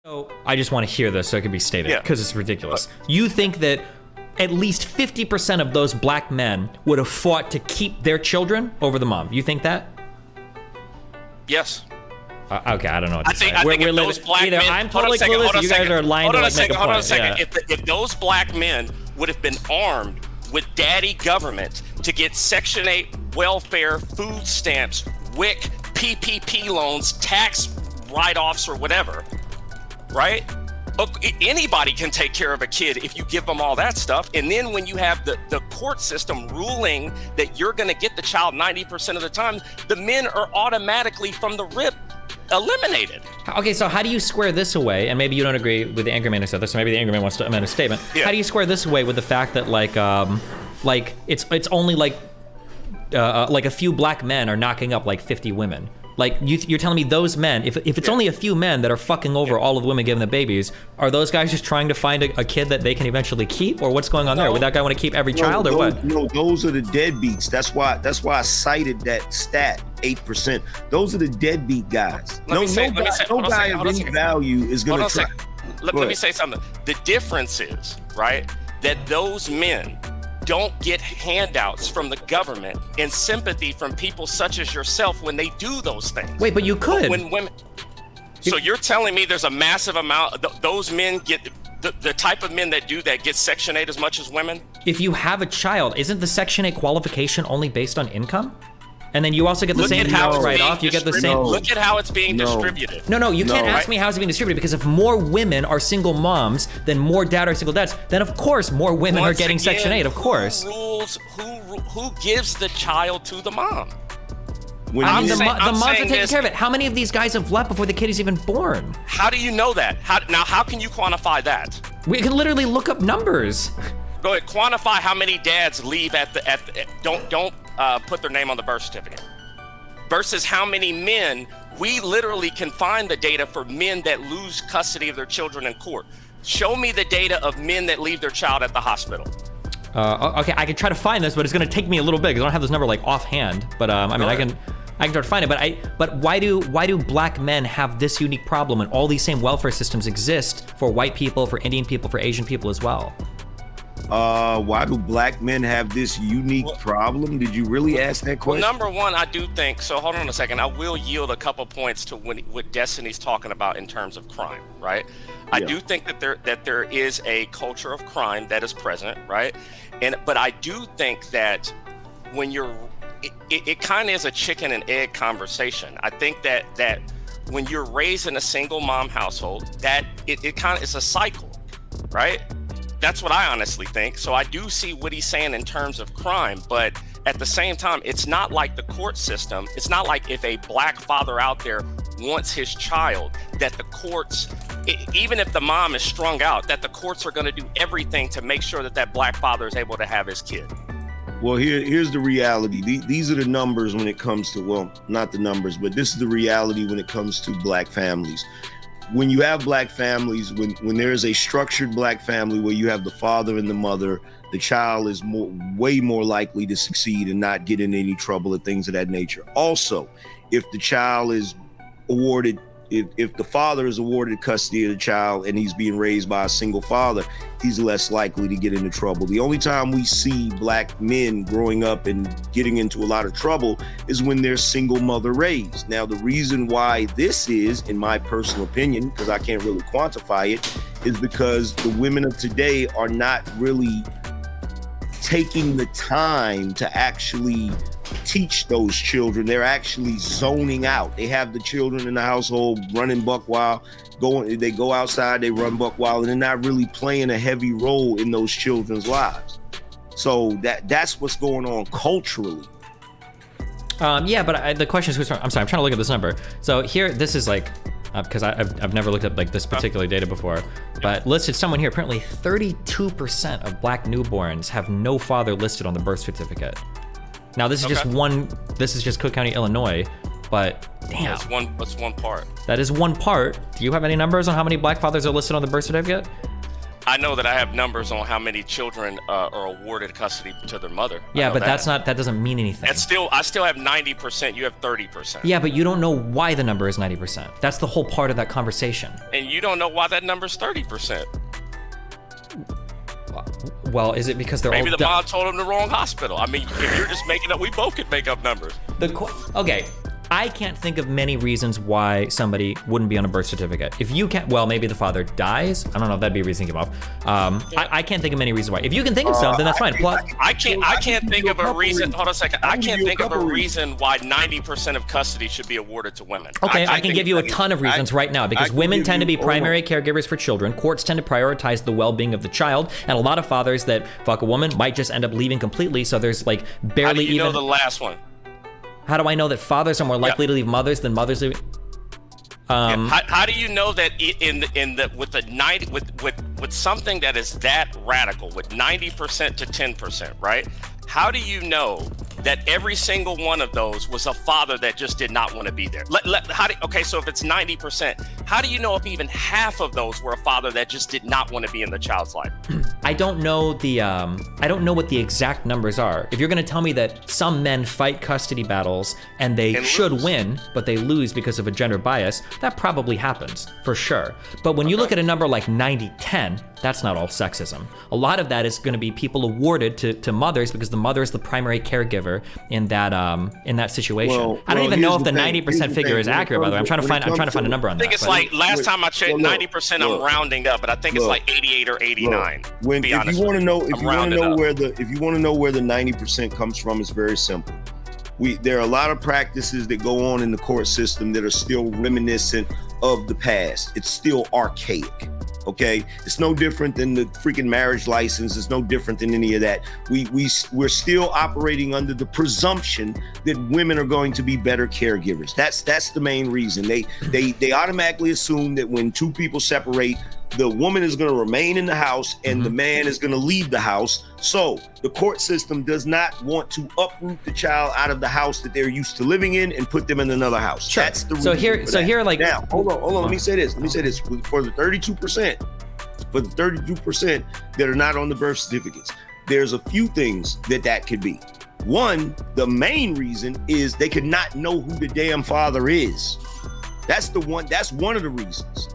So I just want to hear this so it can be stated, because it's ridiculous. You think that at least 50% of those black men would have fought to keep their children over the mom. You think that? Yes. Okay, I don't know what to say. I think if those black men... I'm totally clueless, you guys are lying to like make a point. Hold on a second. If those black men would have been armed with daddy government to get Section 8 welfare, food stamps, WIC, PPP loans, tax write-offs or whatever, right? Anybody can take care of a kid if you give them all that stuff. And then when you have the court system ruling that you're going to get the child 90% of the time, the men are automatically from the rip eliminated. Okay, so how do you square this away? And maybe you don't agree with the angry man who said this, so maybe the angry man wants to amend a statement. Yeah. How do you square this away with the fact that like it's only like a few black men are knocking up like 50 women? Like, you're telling me those men, if it's only a few men that are fucking over all of the women giving the babies, are those guys just trying to find a kid that they can eventually keep, or what's going on there? Would that guy want to keep every child, or what? No, those are the deadbeats. That's why I cited that stat, 8%. Those are the deadbeat guys. No guy of any value is going to try. Let me say something. The difference is, right, that those men don't get handouts from the government and sympathy from people such as yourself when they do those things. Wait, but you could. When women, so you're telling me there's a massive amount, those men get, the type of men that do that get Section 8 as much as women? If you have a child, isn't the Section 8 qualification only based on income? And then you also get the same tax write-off. You get the same. Look at how it's being distributed. No, you can't ask me how it's being distributed, because if more women are single moms than more dad are single dads, then of course more women are getting Section 8. Of course. Who gives the child to the mom? The moms are taking care of it. How many of these guys have left before the kid is even born? How do you know that? How can you quantify that? We can literally look up numbers. Go ahead, quantify how many dads leave don't put their name on the birth certificate, versus how many men. We literally can find the data for men that lose custody of their children in court. Show me the data of men that leave their child at the hospital. Okay, I can try to find this, but it's going to take me a little bit because I don't have this number like offhand. But I mean, I can try to find it. But why do black men have this unique problem when all these same welfare systems exist for white people, for Indian people, for Asian people as well? Why do black men have this unique problem? Did you really ask that question? Well, number one, I do think, so hold on a second, I will yield a couple points to what Destiny's talking about in terms of crime, right? I do think that there is a culture of crime that is present, right? But I do think that when it kind of is a chicken and egg conversation. I think that when you're raised in a single mom household, that it kind of is a cycle, right? That's what I honestly think. So I do see what he's saying in terms of crime, but at the same time, it's not like the court system. It's not like if a black father out there wants his child, that the courts, even if the mom is strung out, that the courts are going to do everything to make sure that black father is able to have his kid. Well, here's the reality. These are the numbers when it comes to, well, not the numbers, but this is the reality when it comes to black families. When you have black families, when there is a structured black family where you have the father and the mother, the child is way more likely to succeed and not get in any trouble and things of that nature. Also, if the child is awarded, if the father is awarded custody of the child and he's being raised by a single father, he's less likely to get into trouble. The only time we see black men growing up and getting into a lot of trouble is when they're single mother raised. Now, the reason why this is, in my personal opinion, because I can't really quantify it, is because the women of today are not really taking the time to actually teach those children. They're actually zoning out. They have the children in the household running buck wild, they go outside, they run buck wild, and they're not really playing a heavy role in those children's lives. So that's what's going on culturally. Yeah, but the question is, I'm sorry, I'm trying to look at this number. So here, this is like, because I've never looked at like this particular data before, but listed someone here, apparently 32% of black newborns have no father listed on the birth certificate. Now this is just this is just Cook County, Illinois, but damn. That's one part. That is one part. Do you have any numbers on how many black fathers are listed on the birth certificate? I know that I have numbers on how many children are awarded custody to their mother. Yeah, but that doesn't mean anything. I still have 90%. You have 30%. Yeah, but you don't know why the number is 90%. That's the whole part of that conversation. And you don't know why that number's 30%. Well, is it because they're maybe all the mom told him the wrong hospital? I mean, if you're just making up, we both could make up numbers. Okay. I can't think of many reasons why somebody wouldn't be on a birth certificate. If you can't, well, maybe the father dies. I don't know if that'd be a reason to give up. I can't think of many reasons why. If you can think of some, then that's fine. Plus, I can't think of a reason. Hold on a second. I can't think of a reason why 90% of custody should be awarded to women. Okay, I can give you a ton of reasons right now because women tend to be primary caregivers for children. Courts tend to prioritize the well-being of the child, and a lot of fathers that fuck a woman might just end up leaving completely. So there's like barely even. How do you know the last one? How do I know that fathers are more likely to leave mothers than mothers leave? How do you know that with something that is that radical, with 90% to 10%, right? How do you know that every single one of those was a father that just did not want to be there? Okay, so if it's 90%, how do you know if even half of those were a father that just did not want to be in the child's life? I don't know what the exact numbers are. If you're going to tell me that some men fight custody battles and they should win, but they lose because of a gender bias, that probably happens for sure. But when you look at a number like 90-10, that's not all sexism. A lot of that is going to be people awarded to mothers because the mother is the primary caregiver in that situation. I don't even know if the 90% figure is accurate, by the way. I'm trying to find a number on that. I think it's like last time I checked, 90%. I'm rounding up, but I think it's like 88 or 89. If you want to know where the 90% comes from, it's very simple. There are a lot of practices that go on in the court system that are still reminiscent of the past. It's still archaic. Okay, it's no different than the freaking marriage license. It's no different than any of that. We're still operating under the presumption that women are going to be better caregivers. That's the main reason. They automatically assume that when two people separate, the woman is going to remain in the house and the man is going to leave the house. So the court system does not want to uproot the child out of the house that they're used to living in and put them in another house. Sure. That's the reason. Here, like, now, hold on. Let me say this. For the 32%, that are not on the birth certificates, there's a few things that could be. One, the main reason is they could not know who the damn father is. That's one of the reasons.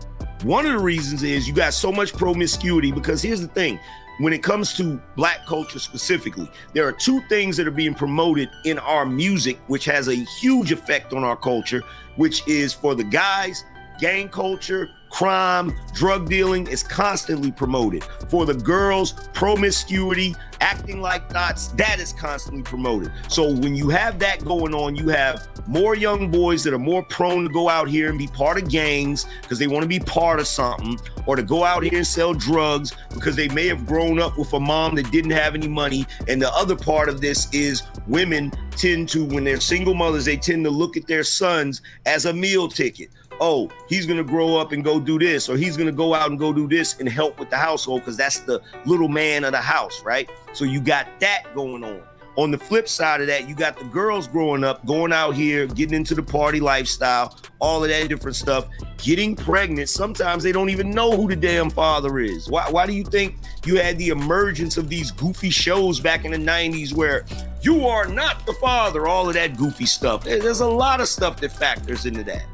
One of the reasons is you got so much promiscuity because here's the thing. When it comes to Black culture specifically, there are two things that are being promoted in our music, which has a huge effect on our culture, which is for the guys, gang culture, crime, drug dealing is constantly promoted. For the girls, promiscuity, acting like thoughts, that is constantly promoted. So when you have that going on, you have more young boys that are more prone to go out here and be part of gangs because they want to be part of something, or to go out here and sell drugs because they may have grown up with a mom that didn't have any money. And the other part of this is women tend to, when they're single mothers, they tend to look at their sons as a meal ticket. Oh, he's going to grow up and go do this, or he's going to go out and go do this and help with the household because that's the little man of the house, right? So you got that going on. On the flip side of that, you got the girls growing up, going out here, getting into the party lifestyle, all of that different stuff, getting pregnant. Sometimes they don't even know who the damn father is. Why do you think you had the emergence of these goofy shows back in the 90s where you are not the father, all of that goofy stuff? There's a lot of stuff that factors into that.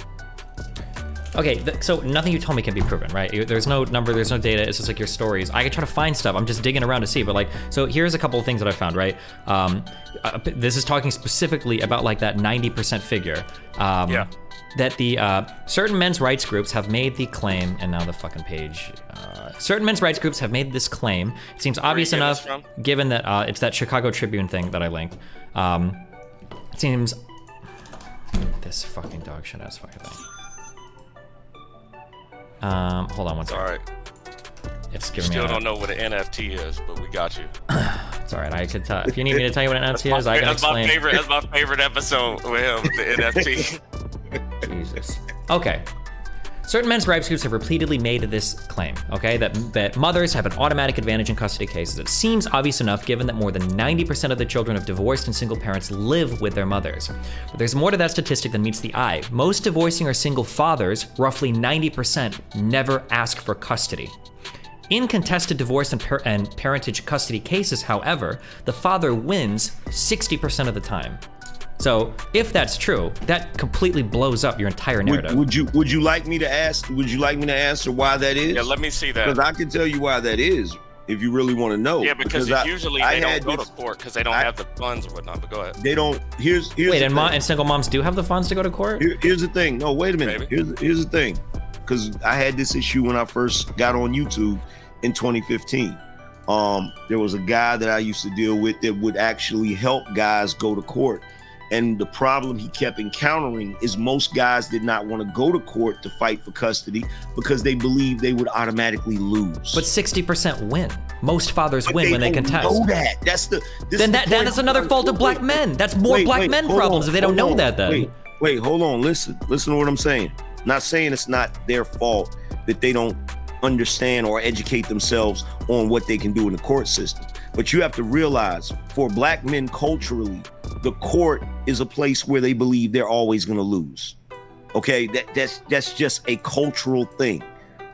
Okay, so nothing you told me can be proven, right? There's no number, there's no data, it's just like your stories. I can try to find stuff, I'm just digging around to see, but like, so here's a couple of things that I found, right? This is talking specifically about like that 90% figure. That the certain men's rights groups have made the claim, and now the fucking page. Certain men's rights groups have made this claim. It seems obvious enough, given that it's that Chicago Tribune thing that I linked. It seems, this fucking dog shit ass fucking thing. Hold on one second. All right. It's giving me. Still don't know what an NFT is, but we got you. It's all right. I could tell. If you need me to tell you what an NFT is, I can explain. That's my favorite episode with him, the NFT. Jesus. Okay. Certain men's rights groups have repeatedly made this claim, okay, that mothers have an automatic advantage in custody cases. It seems obvious enough given that more than 90% of the children of divorced and single parents live with their mothers. But there's more to that statistic than meets the eye. Most divorcing or single fathers, roughly 90%, never ask for custody. In contested divorce and parentage custody cases, however, the father wins 60% of the time. So if that's true, that completely blows up your entire narrative. Would you like me to ask? Would you like me to answer why that is? Yeah, let me see that. Because I can tell you why that is, if you really want to know. Yeah, because usually they don't go to court because they don't have the funds or whatnot. But go ahead. They don't. Here's wait, and single moms do have the funds to go to court? Here's the thing. No, wait a minute. Here's the thing. Because I had this issue when I first got on YouTube in 2015. There was a guy that I used to deal with that would actually help guys go to court. And the problem he kept encountering is most guys did not want to go to court to fight for custody because they believed they would automatically lose. But 60% win. Most fathers win when they contest. Know that. That is another fault of black men. That's more black men problems if they don't know that then. Wait, hold on. Listen to what I'm saying. Not saying it's not their fault that they don't understand or educate themselves on what they can do in the court system. But you have to realize, for black men culturally, the court is a place where they believe they're always going to lose. Okay, that's just a cultural thing.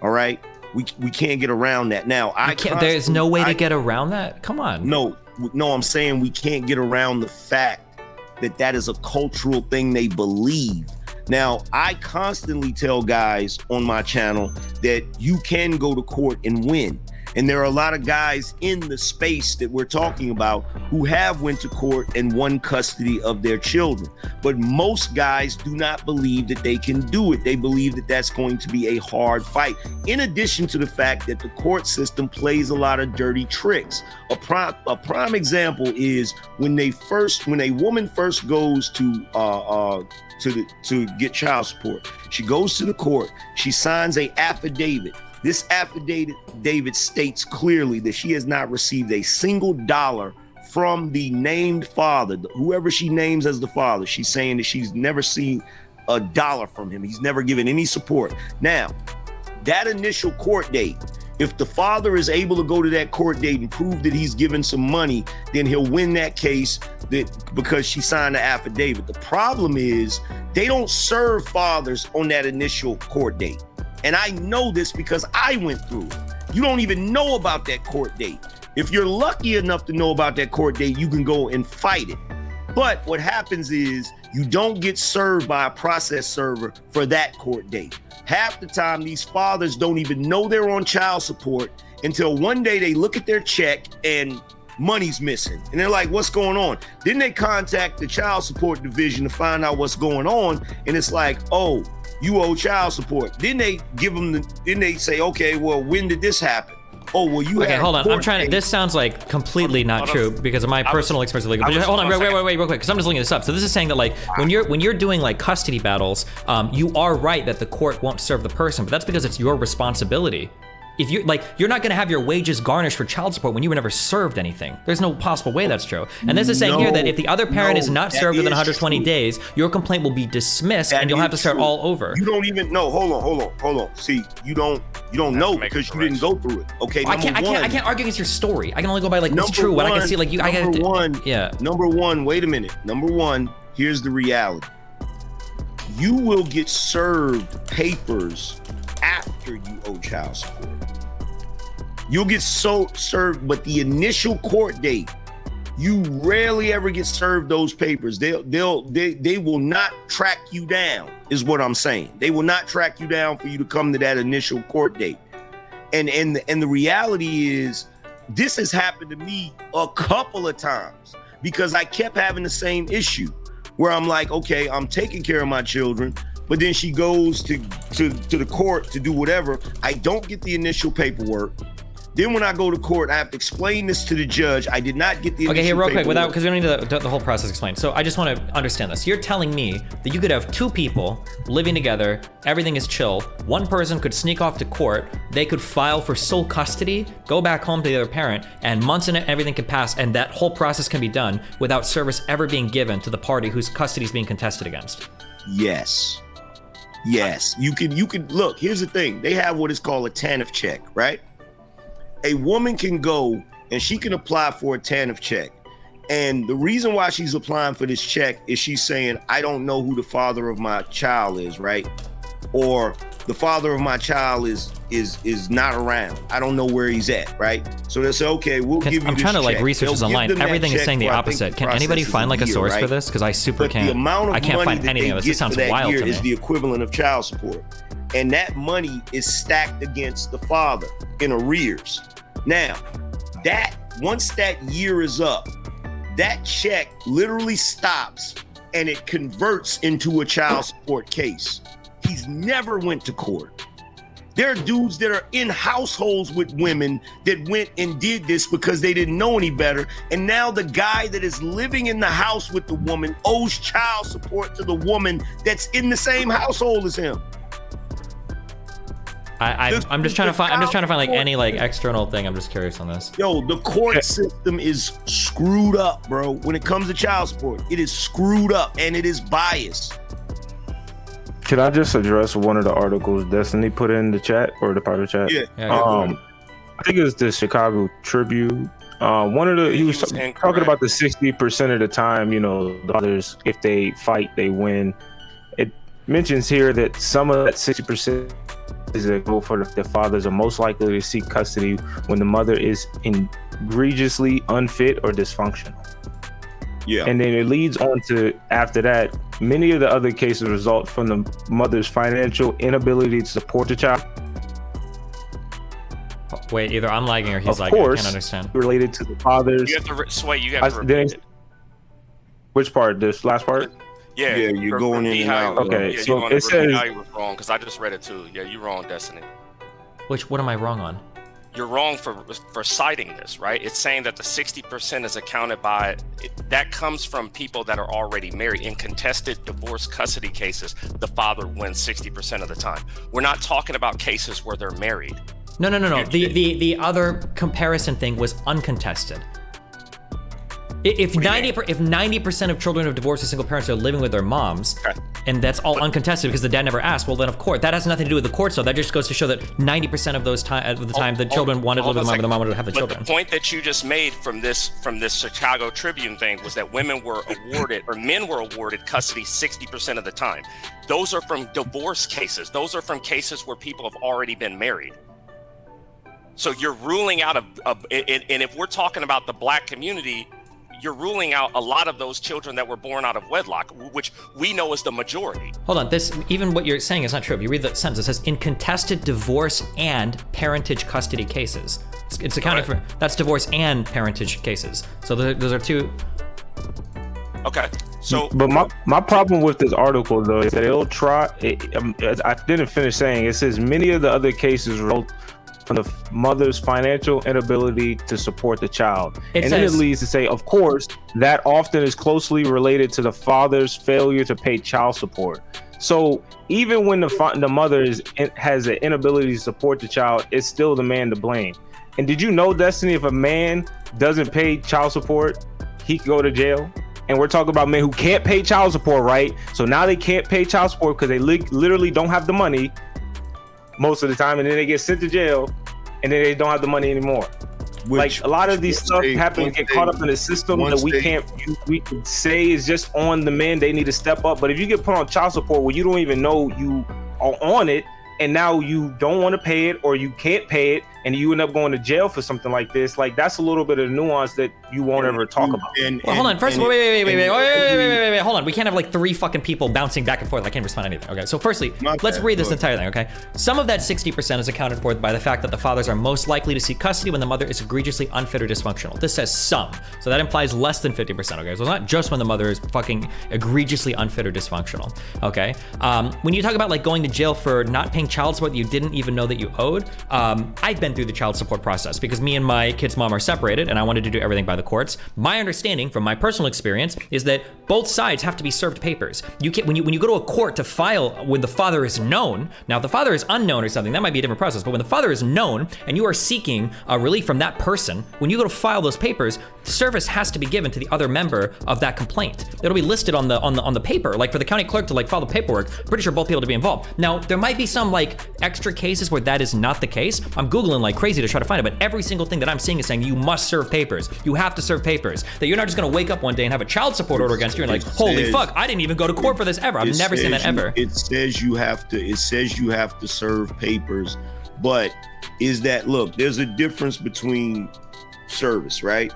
All right, we can't get around that. Now, there's no way to get around that. Come on. No, I'm saying we can't get around the fact that is a cultural thing they believe. Now, I constantly tell guys on my channel that you can go to court and win. And there are a lot of guys in the space that we're talking about who have went to court and won custody of their children. But most guys do not believe that they can do it. They believe that that's going to be a hard fight. In addition to the fact that the court system plays a lot of dirty tricks. A prime example is when a woman first goes to get child support. She goes to the court. She signs an affidavit. This affidavit states clearly that she has not received a single dollar from the named father, whoever she names as the father. She's saying that she's never seen a dollar from him. He's never given any support. Now, that initial court date, if the father is able to go to that court date and prove that he's given some money, then he'll win that case because she signed the affidavit. The problem is they don't serve fathers on that initial court date. And I know this because I went through it. You don't even know about that court date. If you're lucky enough to know about that court date, you can go and fight it. But what happens is you don't get served by a process server for that court date. Half the time, these fathers don't even know they're on child support until one day they look at their check and money's missing. And they're like, what's going on? Then they contact the child support division to find out what's going on. And it's like, oh, you owe child support. Then they give them then they say, okay, well, when did this happen? Oh, well, you okay, hold on. I'm trying to, this sounds like completely not true because of my personal experience with legal. Hold on, wait, real quick, because I'm just looking this up. So this is saying that like when you're doing like custody battles, you are right that the court won't serve the person, but that's because it's your responsibility. If you're not going to have your wages garnished for child support when you were never served anything. There's no possible way that's true. And this is saying here that if the other parent is not served within 120 days, your complaint will be dismissed and you'll have to start all over. You don't even know. Hold on. See, you don't know because you didn't go through it. Okay. I can't argue against your story. I can only go by like what's true. What I can see, like you. Number one. Wait a minute. Number one. Here's the reality. You will get served papers after you owe child support. You'll get served, but the initial court date, you rarely ever get served those papers. They will not track you down, is what I'm saying. They will not track you down for you to come to that initial court date. And the reality is, this has happened to me a couple of times because I kept having the same issue where I'm like, okay, I'm taking care of my children, but then she goes to the court to do whatever. I don't get the initial paperwork. Then when I go to court, I have to explain this to the judge. I did not get the initial Okay, here real quick, paperwork. because we don't need the whole process explained. So I just want to understand this. You're telling me that you could have two people living together, everything is chill. One person could sneak off to court, they could file for sole custody, go back home to the other parent, and months in it, everything can pass, and that whole process can be done without service ever being given to the party whose custody is being contested against. Yes. You can look, here's the thing. They have what is called a TANF check, right? A woman can go and she can apply for a TANF check. And the reason why she's applying for this check is she's saying, I don't know who the father of my child is, right? Or the father of my child is not around. I don't know where he's at, right? So they'll say, okay, we'll give you I'm this trying to like check. research this They'll give online. them that Everything is check saying the for, I think, opposite. the Can anybody process find is like a year, source right? for this? Because I super But can't. the amount of I can't money find that any they of this. get This sounds for that wild year to is me. the equivalent of child support. And that money is stacked against the father in arrears. Now, that once that year is up, that check literally stops and it converts into a child support case. He's never went to court. There are dudes that are in households with women that went and did this because they didn't know any better. And now the guy that is living in the house with the woman owes child support to the woman that's in the same household as him. I'm just trying to find like any like external thing. I'm just curious on this. Yo, the court system is screwed up, bro. When it comes to child support, it is screwed up and it is biased. Can I just address one of the articles Destiny put in the chat or the part of the chat? Yeah. I think it was the Chicago Tribune. He was talking about the 60% of the time, you know, the others, if they fight, they win. It mentions here that some of that 60% is a goal for the fathers are most likely to seek custody when the mother is egregiously unfit or dysfunctional. Yeah. And then it leads on to, after that, many of the other cases result from the mother's financial inability to support the child. Wait, either I'm lagging or he's Of lagging. course, I can't understand. related to the fathers. You have to Sway. You have to repeat it. Which part? This last part? Yeah, you're going in and out. Okay, Yeah, so it says how you were wrong because I just read it too. Yeah, you're wrong, Destiny. What am I wrong on? You're wrong for citing this, right? It's saying that the 60% is accounted by, that comes from people that are already married. In contested divorce custody cases, the father wins 60% of the time. We're not talking about cases where they're married. No. The other comparison thing was uncontested. If 90% of children of divorced single parents are living with their moms, okay, and that's all uncontested because the dad never asked, well then of course that has nothing to do with the court. So that just goes to show that 90% of those time the children wanted to live with the mom, and the mom wanted to have the children. But the point that you just made from this Chicago Tribune thing was that women were awarded or men were awarded custody 60% of the time. Those are from divorce cases. Those are from cases where people have already been married. So you're ruling out and if we're talking about the black community, you're ruling out a lot of those children that were born out of wedlock, which we know is the majority. Hold on, even what you're saying is not true. If you read the sentence, it says in contested divorce and parentage custody cases. It's accounting for, that's divorce and parentage cases. So those are two. Okay, so. But my problem with this article though is that it'll try, I didn't finish saying, it says many of the other cases result from the mother's financial inability to support the child. Then it leads to say, of course, that often is closely related to the father's failure to pay child support. So even when the mother has an inability to support the child, it's still the man to blame. And did you know, Destiny, if a man doesn't pay child support, he can go to jail? And we're talking about men who can't pay child support, right? So now they can't pay child support because they literally don't have the money most of the time, and then they get sent to jail, and then they don't have the money anymore. Like a lot of these stuff happen to get caught up in the system that we can say is just on the men. They need to step up. But if you get put on child support where you don't even know you are on it, and now you don't want to pay it or you can't pay it, and you end up going to jail for something like this, like that's a little bit of nuance that you won't ever talk about. Well, hold on. First of all, wait. Hold on. We can't have like three fucking people bouncing back and forth. I can't respond to anything. Okay. So firstly, let's read this entire thing. Okay. Some of that 60% is accounted for by the fact that the fathers are most likely to seek custody when the mother is egregiously unfit or dysfunctional. This says some, so that implies less than 50%. Okay. So it's not just when the mother is fucking egregiously unfit or dysfunctional. Okay. When you talk about like going to jail for not paying child support that you didn't even know that you owed, I've been through the child support process because me and my kid's mom are separated and I wanted to do everything by the courts. My understanding from my personal experience is that both sides have to be served papers. You can't, when you go to a court to file when the father is known, now if the father is unknown or something, that might be a different process, but when the father is known and you are seeking relief from that person, when you go to file those papers, service has to be given to the other member of that complaint. It'll be listed on the paper, like for the county clerk to like file the paperwork, pretty sure both people to be involved. Now, there might be some like extra cases where that is not the case. I'm Googling like crazy to try to find it, but every single thing that I'm seeing is saying you must serve papers. You have have to serve papers. That you're not just going to wake up one day and have a child support order against you and like, holy fuck, I didn't even go to court for this ever. I've never seen that ever. It says you have to serve papers, but look, there's a difference between service, right?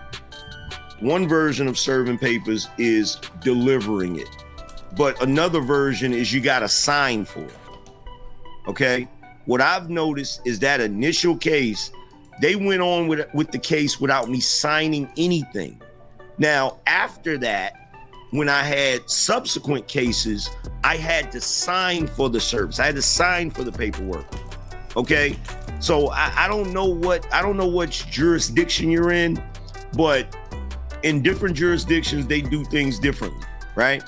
One version of serving papers is delivering it, but another version is you got to sign for it. Okay? What I've noticed is that initial case, they went on with the case without me signing anything. Now, after that, when I had subsequent cases, I had to sign for the service. I had to sign for the paperwork. Okay? So I don't know what jurisdiction you're in, but in different jurisdictions, they do things differently, right?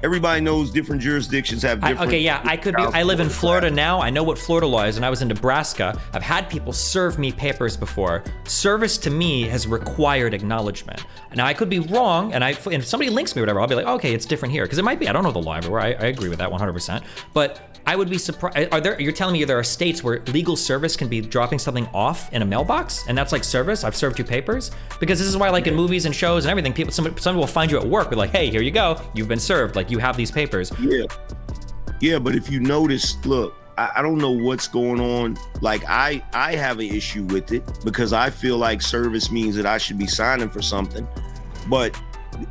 Everybody knows different jurisdictions have different. I live in Florida now. I know what Florida law is, and I was in Nebraska. I've had people serve me papers before. Service to me has required acknowledgement. Now I could be wrong, and if somebody links me or whatever, I'll be like, okay, it's different here, because it might be. I don't know the law everywhere. I agree with that 100%. But I would be surprised. You're telling me there are states where legal service can be dropping something off in a mailbox, and that's like service? I've served you papers? Because this is why, like in movies and shows and everything, somebody will find you at work with like, hey, here you go, you've been served. Like you have these papers. Yeah. But if you notice, look, I don't know what's going on. Like I have an issue with it because I feel like service means that I should be signing for something, but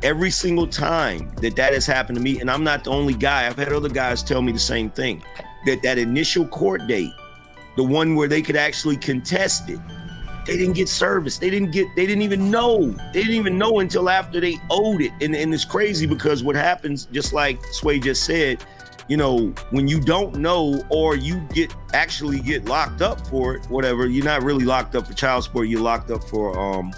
every single time that has happened to me, and I'm not the only guy, I've had other guys tell me the same thing, that initial court date, the one where they could actually contest it, they didn't get service. They didn't even know. They didn't even know until after they owed it. And it's crazy because what happens, just like Sway just said, you know, when you don't know or you actually get locked up for it, whatever, you're not really locked up for child support, you're locked up for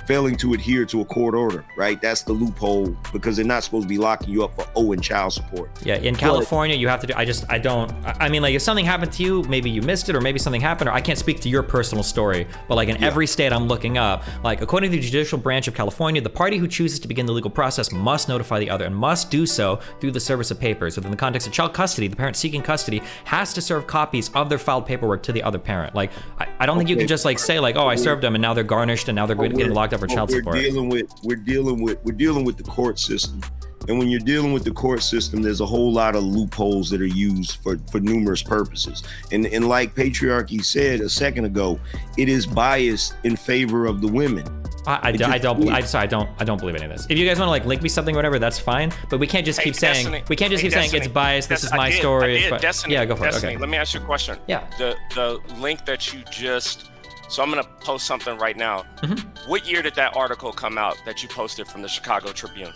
failing to adhere to a court order, right? That's the loophole, because they're not supposed to be locking you up for owing child support. Yeah, in California, you have to do, I mean, like if something happened to you, maybe you missed it, or maybe something happened, or I can't speak to your personal story, but like in every state I'm looking up, like according to the judicial branch of California, the party who chooses to begin the legal process must notify the other and must do so through the service of papers. Within the context of child custody, the parent seeking custody has to serve copies of their filed paperwork to the other parent. Like, I don't think you can just like say like, oh, I served them and now they're garnished and now they're getting locked up for child support. We're dealing with the court system, and when you're dealing with the court system, there's a whole lot of loopholes that are used for numerous purposes. And like Patriarchy said a second ago, it is biased in favor of the women. I don't believe any of this. If you guys want to like link me something or whatever, that's fine. But we can't just keep saying it's biased. This is my story. Destiny, yeah, go for Destiny, it. Okay. Let me ask you a question. Yeah. The link that you just. So I'm gonna post something right now. Mm-hmm. What year did that article come out that you posted from the Chicago Tribune?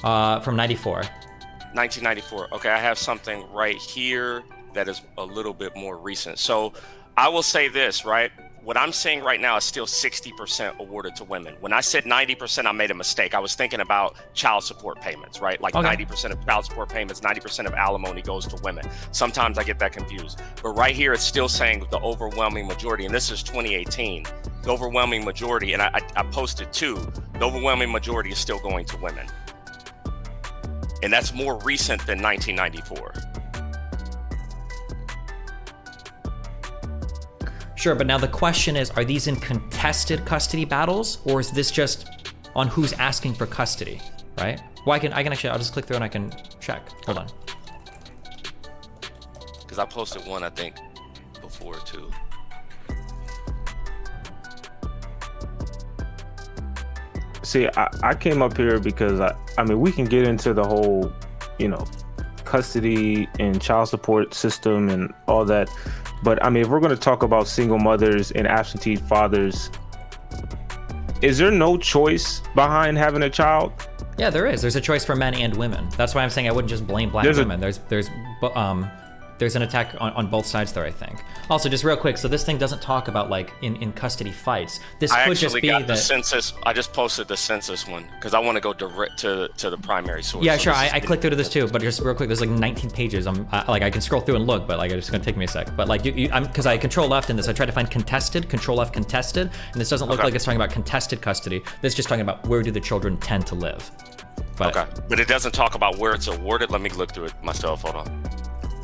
From 94. 1994. Okay, I have something right here that is a little bit more recent. So I will say this, right? What I'm saying right now is still 60% awarded to women. When I said 90%, I made a mistake. I was thinking about child support payments, right? Like 90% of child support payments, 90% of alimony goes to women. Sometimes I get that confused. But right here, it's still saying the overwhelming majority, and this is 2018, the overwhelming majority, and I posted two, the overwhelming majority is still going to women. And that's more recent than 1994. Sure, but now the question is, are these in contested custody battles, or is this just on who's asking for custody, right? Well, I can actually, I'll just click through and I can check. Hold on. Because I posted one, I think, before too. See, I came up here because I mean, we can get into the whole, you know, custody and child support system and all that. But I mean, if we're going to talk about single mothers and absentee fathers, is there no choice behind having a child? Yeah, there is. There's a choice for men and women. That's why I'm saying I wouldn't just blame black women. There's an attack on both sides there, I think. Also, just real quick, so this thing doesn't talk about like in custody fights. This could just be the census. I just posted the census one because I want to go direct to the primary source. Yeah, so sure. I clicked through to this too, but just real quick, there's like 19 pages. Like I can scroll through and look, but like it's gonna take me a sec. But like because I control left in this, I tried to find contested, control F contested, and this doesn't look like it's talking about contested custody. This is just talking about where do the children tend to live. But it doesn't talk about where it's awarded. Let me look through it myself. Hold on.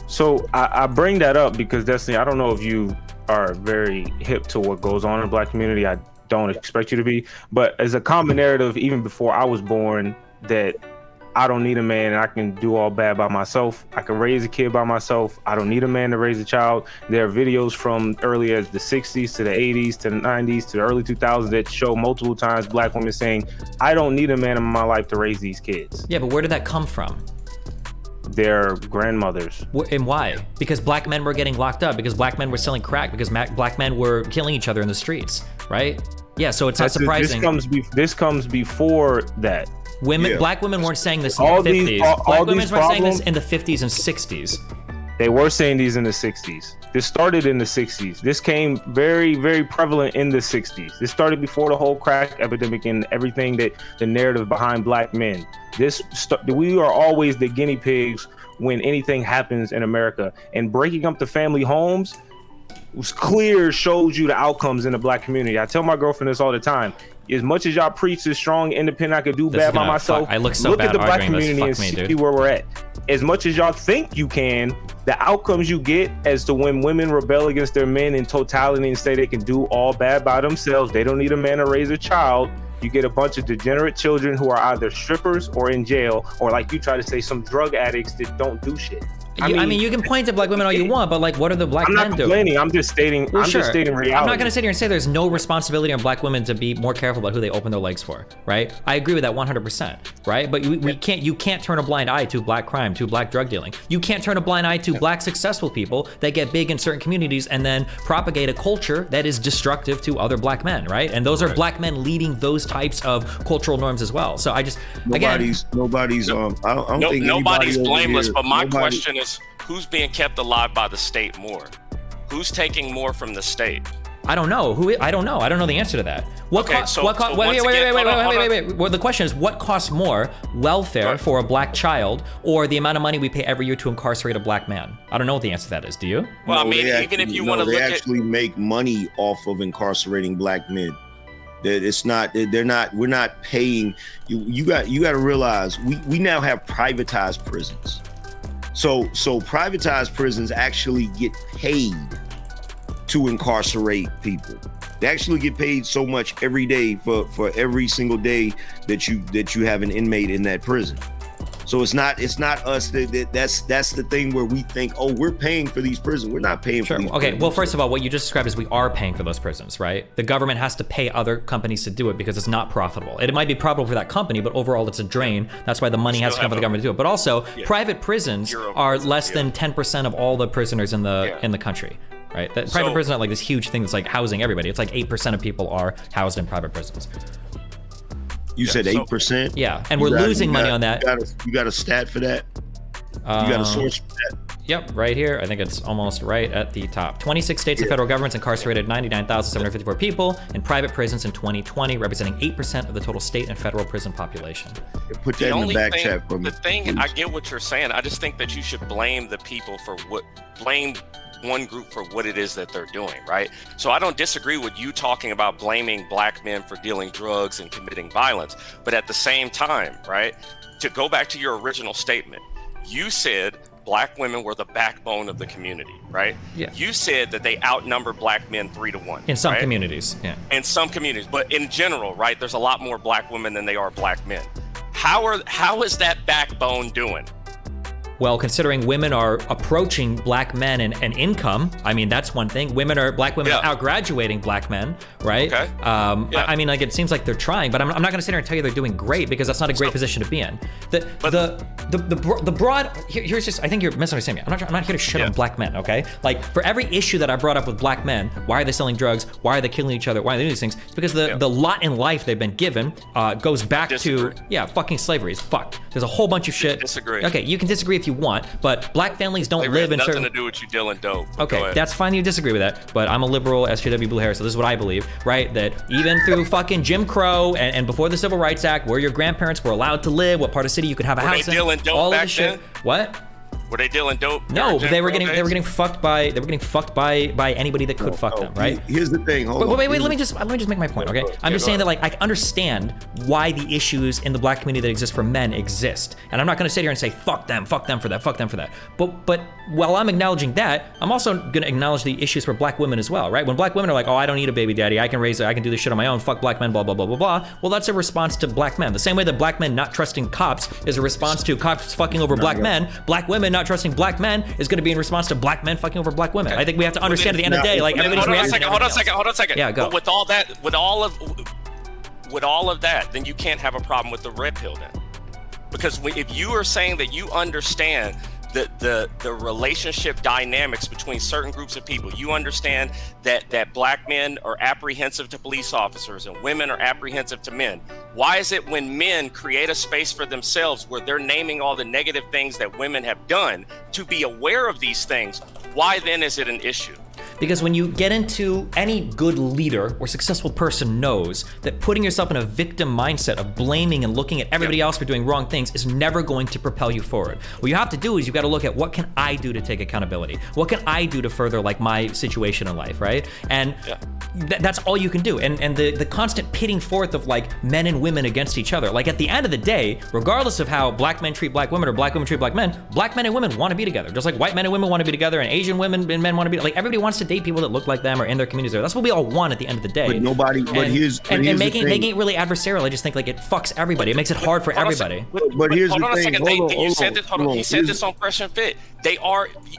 So I bring that up because Destiny, I don't know if you are very hip to what goes on in the black community. I don't expect you to be. But as a common narrative, even before I was born, that I don't need a man and I can do all bad by myself. I can raise a kid by myself. I don't need a man to raise a child. There are videos from early as the 60s to the 80s to the 90s to the early 2000s that show multiple times black women saying, I don't need a man in my life to raise these kids. Yeah, but where did that come from? Their grandmothers. And why? Because black men were getting locked up, because black men were selling crack, because black men were killing each other in the streets, right? Yeah, so it's not surprising. This comes before that. Black women weren't saying this in the 50s. Black women were saying this in the 50s and 60s. They were saying these in the 60s. This started in the 60s. This came very, very prevalent in the 60s. This started before the whole crack epidemic and everything that the narrative behind black men. We are always the guinea pigs when anything happens in America. And breaking up the family homes was clear, shows you the outcomes in the black community. I tell my girlfriend this all the time. As much as y'all preach this strong, independent, I could do bad by myself. I look so look bad at the black arguing community this. and see where we're at. As much as y'all think you can, the outcomes you get as to when women rebel against their men in totality and say they can do all bad by themselves, they don't need a man to raise a child. You get a bunch of degenerate children who are either strippers or in jail, or like you try to say, some drug addicts that don't do shit. I mean, you can point to black women all you want, but like, what are the black men doing? I'm not complaining. I'm just stating. Just stating reality. I'm not going to sit here and say there's no responsibility on black women to be more careful about who they open their legs for, right? I agree with that 100%, right? But you can't turn a blind eye to black crime, to black drug dealing. You can't turn a blind eye to black successful people that get big in certain communities and then propagate a culture that is destructive to other black men, right? And those are black men leading those types of cultural norms as well. So I don't think nobody's blameless. But my question is, who's being kept alive by the state more? Who's taking more from the state? I don't know. I don't know. I don't know the answer to that. Wait. Well, the question is, what costs more, welfare for a black child or the amount of money we pay every year to incarcerate a black man? I don't know what the anscer to that is. Do you? Well, I mean, even if you want to look at... They actually make money off of incarcerating black men. We're not paying. You got to realize, we now have privatized prisons. So privatized prisons actually get paid to incarcerate people. They actually get paid so much every day for every single day that you have an inmate in that prison. So it's not us that's the thing where we think, oh, we're paying for these prisons. We're not paying for these prisons. Well, first of all, what you just described is we are paying for those prisons, right? The government has to pay other companies to do it because it's not profitable. It might be profitable for that company, but overall it's a drain. That's why the money has to come from the government to do it. But also, private prisons are less than 10% of all the prisoners in the country. Right? Private prisons are like this huge thing that's like housing everybody. It's like 8% of people are housed in private prisons. You said 8%? Yeah, and we're losing money on that. You got a stat for that? You got a source for that? Yep, right here. I think it's almost right at the top. 26 states and federal governments incarcerated 99,754 people in private prisons in 2020, representing 8% of the total state and federal prison population. Put that in the back chat for me. The thing, I get what you're saying. I just think that you should blame the people for blame one group for what it is that they're doing, right? So I don't disagree with you talking about blaming black men for dealing drugs and committing violence, but at the same time, right, to go back to your original statement, you said black women were the backbone of the community, right? Yeah. You said that they outnumber black men 3-1. In some communities, yeah. In some communities, but in general, right, there's a lot more black women than they are black men. How is that backbone doing? Well, considering women are approaching black men in income, I mean, that's one thing. Black women are outgraduating black men, right? Okay. I mean, like, it seems like they're trying, but I'm not gonna sit here and tell you they're doing great because that's not a great position to be in. The broad, here's just, I think you're misunderstanding me. I'm not here to shit on black men, okay? Like, for every issue that I brought up with black men, why are they selling drugs? Why are they killing each other? Why are they doing these things? It's because the lot in life they've been given goes back to, fucking slavery is fucked. There's a whole bunch of shit. Disagree. Okay, you can disagree if you want, but black families don't live in certain... nothing to do with you dealing dope. Okay, that's fine, you disagree with that, but I'm a liberal SJW blue hair, so this is what I believe, right? That even through fucking Jim Crow and before the Civil Rights Act, where your grandparents were allowed to live, what part of the city you could have a house in, all of this shit. What? Were they dealing dope? No, but they were getting fucked by anybody that could fuck them, right? Here's the thing. Hold on. Wait. Let me just make my point, okay? I'm just saying that like I understand why the issues in the black community that exist for men exist, and I'm not going to sit here and say fuck them for that. But while I'm acknowledging that, I'm also going to acknowledge the issues for black women as well, right? When black women are like, oh, I don't need a baby daddy, I can do this shit on my own. Fuck black men, blah blah blah blah blah. Well, that's a response to black men. The same way that black men not trusting cops is a response to cops fucking over black men. Black women not trusting black men is going to be in response to black men fucking over black women. I think we have to understand at the end of the day, like everybody's reacting. Hold on a second. Yeah, go. But with all of that, then you can't have a problem with the red pill then, because if you are saying that you understand the relationship dynamics between certain groups of people, you understand that black men are apprehensive to police officers and women are apprehensive to men. Why is it when men create a space for themselves where they're naming all the negative things that women have done to be aware of these things, why then is it an issue? Because when you get into, any good leader or successful person knows that putting yourself in a victim mindset of blaming and looking at everybody else for doing wrong things is never going to propel you forward. What you have to do is you've got to look at, what can I do to take accountability? What can I do to further like my situation in life, right? And that's all you can do. And the constant pitting forth of like men and women against each other, like at the end of the day, regardless of how black men treat black women or black women treat black men and women want to be together. Just like white men and women want to be together, and Asian women and men want to be, like everybody wants to date people that look like them or in their communities. That's what we all want at the end of the day. But making it really adversarial, I just think like it fucks everybody. It makes it hard for everybody. But here's the thing. He said this on Fresh and Fit.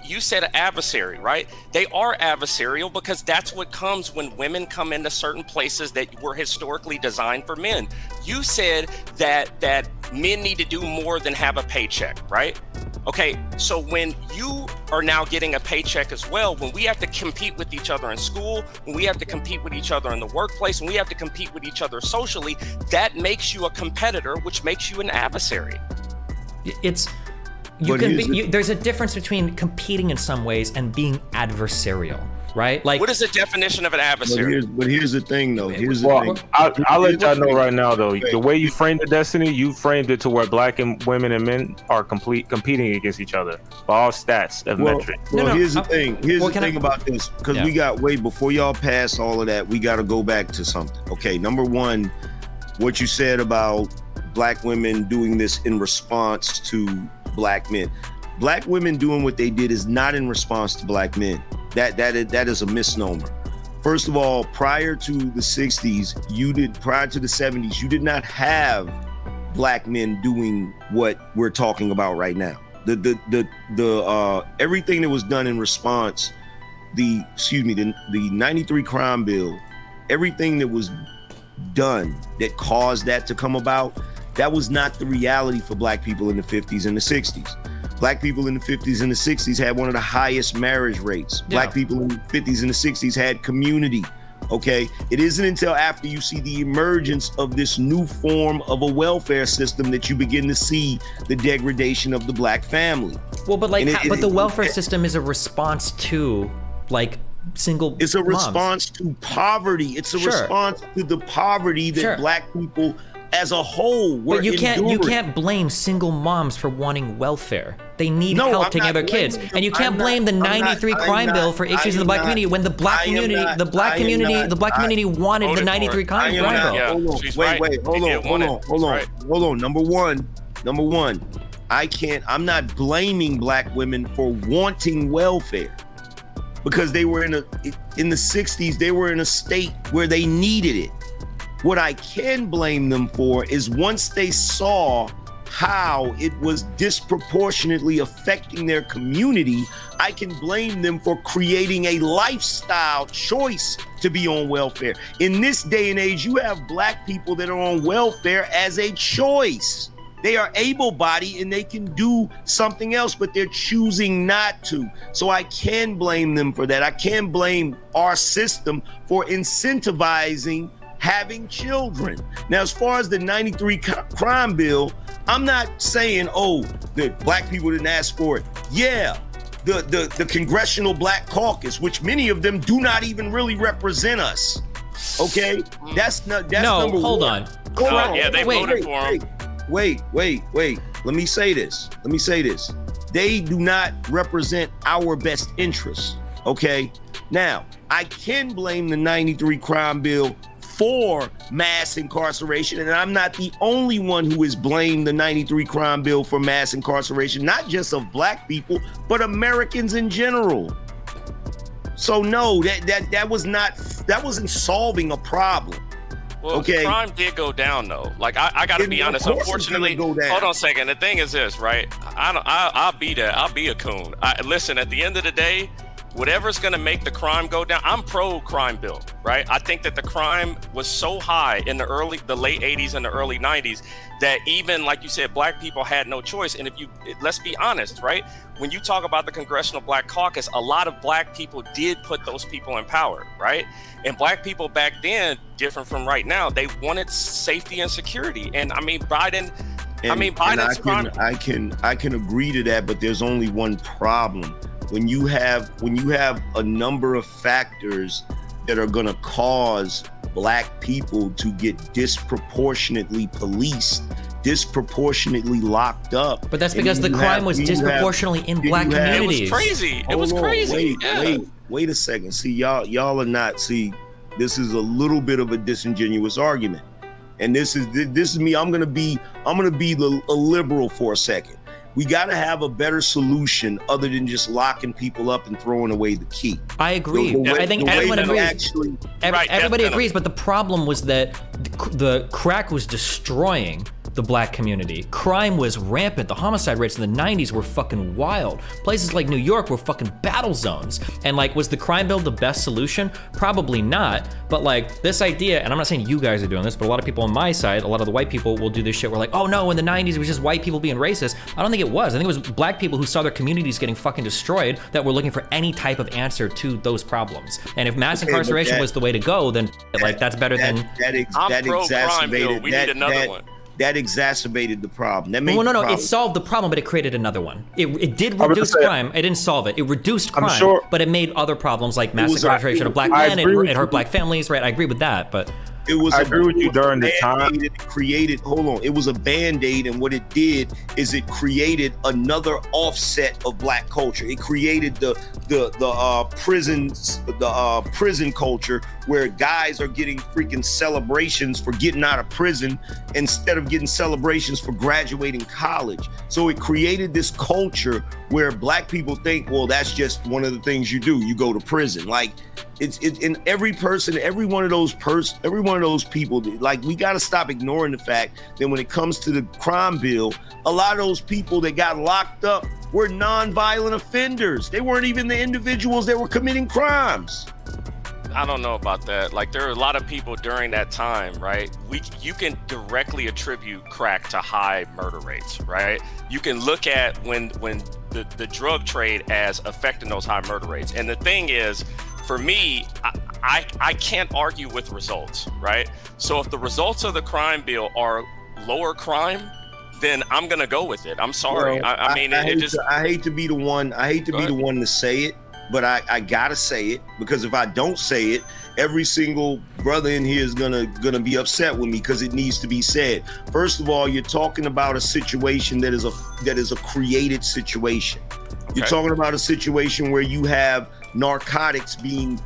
You said adversary, right? They are adversarial because that's what comes when women come into certain places that were historically designed for men. You said that men need to do more than have a paycheck, right? Okay, so when you are now getting a paycheck as well, when we have to compete with each other in school, when we have to compete with each other in the workplace, when we have to compete with each other socially, that makes you a competitor, which makes you an adversary. There's a difference between competing in some ways and being adversarial, right? Like, what is the definition of an adversary? But here's the thing, though. I'll let y'all know right now, though. The way you framed the Destiny, you framed it to where black and women and men are competing against each other by all stats of metrics. Here's the thing. Here's the thing about this, because we got before y'all pass all of that, we got to go back to something. Okay, number one, what you said about black women doing this in response to black men. Black women doing what they did is not in response to black men. That is a misnomer. First of all, prior to the 60s, prior to the 70s, you did not have black men doing what we're talking about right now. The everything that was done in response, the 93 crime bill, everything that was done that caused that to come about, that was not the reality for black people in the 50s and the 60s. Black people in the 50s and the 60s had one of the highest marriage rates. Black people in the 50s and the 60s had community. Okay, it isn't until after you see the emergence of this new form of a welfare system that you begin to see the degradation of the black family. Well, but the welfare system is a response to like single. It's a moms. response to poverty. It's a response to the poverty that black people as a whole were enduring. You can't blame single moms for wanting welfare. They need help taking care of their kids, and you can't blame the 93 crime bill for issues in the black community when the black community wanted the 93 crime bill. Wait, hold on. Number one, I'm not blaming black women for wanting welfare, because they were in the 60s, they were in a state where they needed it. What I can blame them for is once they saw how it was disproportionately affecting their community, I can blame them for creating a lifestyle choice to be on welfare. In this day and age, you have black people that are on welfare as a choice. They are able-bodied and they can do something else, but they're choosing not to. So I can blame them for that. I can blame our system for incentivizing having children. Now, as far as the 93 crime bill, I'm not saying, that black people didn't ask for it. Yeah, the Congressional Black Caucus, which many of them do not even really represent us. Okay, that's number hold one. on. Yeah, they voted for him. Wait. Let me say this. they do not represent our best interests. Okay. Now, I can blame the 93 crime bill for mass incarceration, and I'm not the only one who has blamed the 93 crime bill for mass incarceration, not just of black people, but Americans in general. So no, that wasn't solving a problem. Well, okay. Crime did go down though. Like I gotta be honest. Unfortunately, hold on a second. The thing is this, right? I'll be that. I'll be a coon. Listen. At the end of the day, whatever's gonna make the crime go down, I'm pro crime bill, right? I think that the crime was so high in the late 80s and the early 90s that even, like you said, black people had no choice. And let's be honest, right? When you talk about the Congressional Black Caucus, a lot of black people did put those people in power, right? And black people back then, different from right now, they wanted safety and security. And I mean, Biden's I can agree to that, but there's only one problem. When you have a number of factors that are going to cause black people to get disproportionately policed, disproportionately locked up. But that's because the crime was disproportionately in black communities. It was crazy. It was crazy. Wait a second. See, y'all are not. See, this is a little bit of a disingenuous argument, and this is me. I'm gonna be a liberal for a second. We got to have a better solution other than just locking people up and throwing away the key. I agree. I think everyone agrees. Everybody agrees, but the problem was that the crack was destroying the black community. Crime was rampant. The homicide rates in the 90s were fucking wild. Places like New York were fucking battle zones. And like, was the crime bill the best solution? Probably not. But like this idea, and I'm not saying you guys are doing this, but a lot of people on my side, a lot of the white people will do this shit. We're like, oh no, in the 90s it was just white people being racist. I don't think it was. I think it was black people who saw their communities getting fucking destroyed that were looking for any type of answer to those problems. And if mass incarceration was the way to go, then like that's better than. I'm pro crime bill. We need another one. That exacerbated the problem. That made no. It solved the problem, but it created another one. It did reduce crime. It didn't solve it. It reduced crime, but it made other problems like mass incarceration of black men. It hurt black families, right? I agree with that, but. I agree with you during the time. It was a Band-Aid, and what it did is it created another offset of black culture. It created the prison culture where guys are getting freaking celebrations for getting out of prison instead of getting celebrations for graduating college. So it created this culture where black people think, well, that's just one of the things you do. You go to prison. Like it's in every one of those people. Like, we got to stop ignoring the fact that when it comes to the crime bill, a lot of those people that got locked up were non-violent offenders. They weren't even the individuals that were committing crimes. I don't know about that. Like, there are a lot of people during that time, right? You can directly attribute crack to high murder rates, right? You can look at when the drug trade as affecting those high murder rates. And the thing is, for me, I can't argue with results, right? So if the results of the crime bill are lower crime, then I'm gonna go with it. I'm sorry. Well, I hate to be the one to say it, but I gotta say it, because if I don't say it, every single brother in here is gonna be upset with me, because it needs to be said. First of all, you're talking about a situation that is a created situation. Okay. You're talking about a situation where you have narcotics being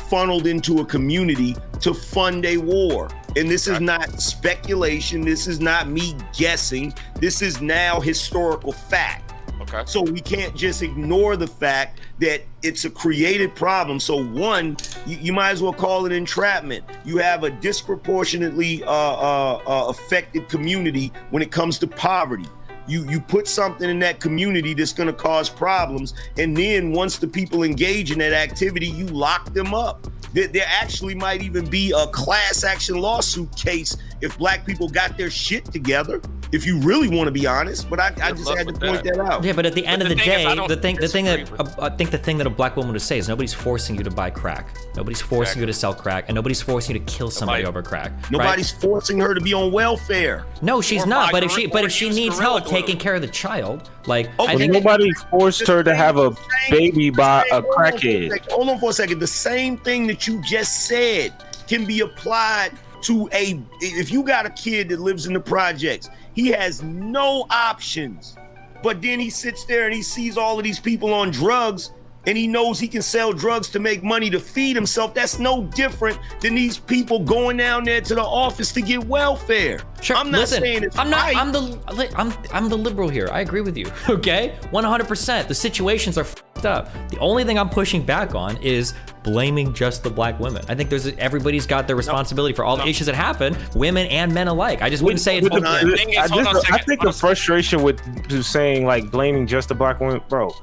funneled into a community to fund a war. And this is not speculation. This is not me guessing. This is now historical fact. Okay. So we can't just ignore the fact that it's a created problem. So one, you might as well call it entrapment. You have a disproportionately affected community when it comes to poverty. You put something in that community that's going to cause problems, and then once the people engage in that activity, you lock them up. There actually might even be a class action lawsuit case if black people got their shit together, if you really want to be honest. But I just had to point that out. Yeah, but at the end of the day, the thing that a black woman would say is nobody's forcing you to buy crack. Nobody's forcing you to sell crack, and nobody's forcing you to kill somebody over crack. Nobody's forcing her to be on welfare. No, she's not. But if she needs help taking care of the child, like, I think nobody forced her to have a baby by a crackhead. Hold on for a second. The same thing that you just said can be applied to if you got a kid that lives in the projects, he has no options but then he sits there and he sees all of these people on drugs, and he knows he can sell drugs to make money to feed himself. That's no different than these people going down there to the office to get welfare. Sure, I'm not saying it's right. I'm the liberal here. I agree with you. Okay, 100%. The situations are fucked up. The only thing I'm pushing back on is blaming just the black women. I think everybody's got their responsibility for all the issues that happen, women and men alike. I just wouldn't say it's. I think the frustration with saying like blaming just the black women, bro.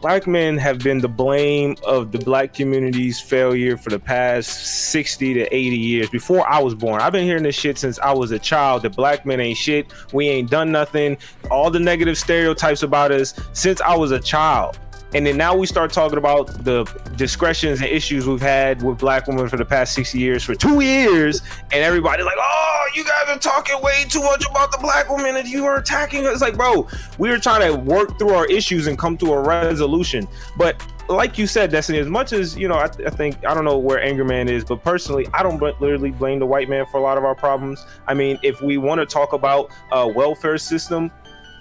Black men have been the blame of the black community's failure for the past 60 to 80 years. Before I was born, I've been hearing this shit since I was a child, that black men ain't shit, we ain't done nothing, all the negative stereotypes about us since I was a child. And then now we start talking about the discretions and issues we've had with black women for the past 60 years, for 2 years, and everybody's like, oh, you guys are talking way too much about the black women and you are attacking us. It's like, bro, we are trying to work through our issues and come to a resolution. But like you said, Destiny, as much as, you know, I think, I don't know where Anger Man is, but personally, I don't literally blame the white man for a lot of our problems. I mean, if we want to talk about a welfare system,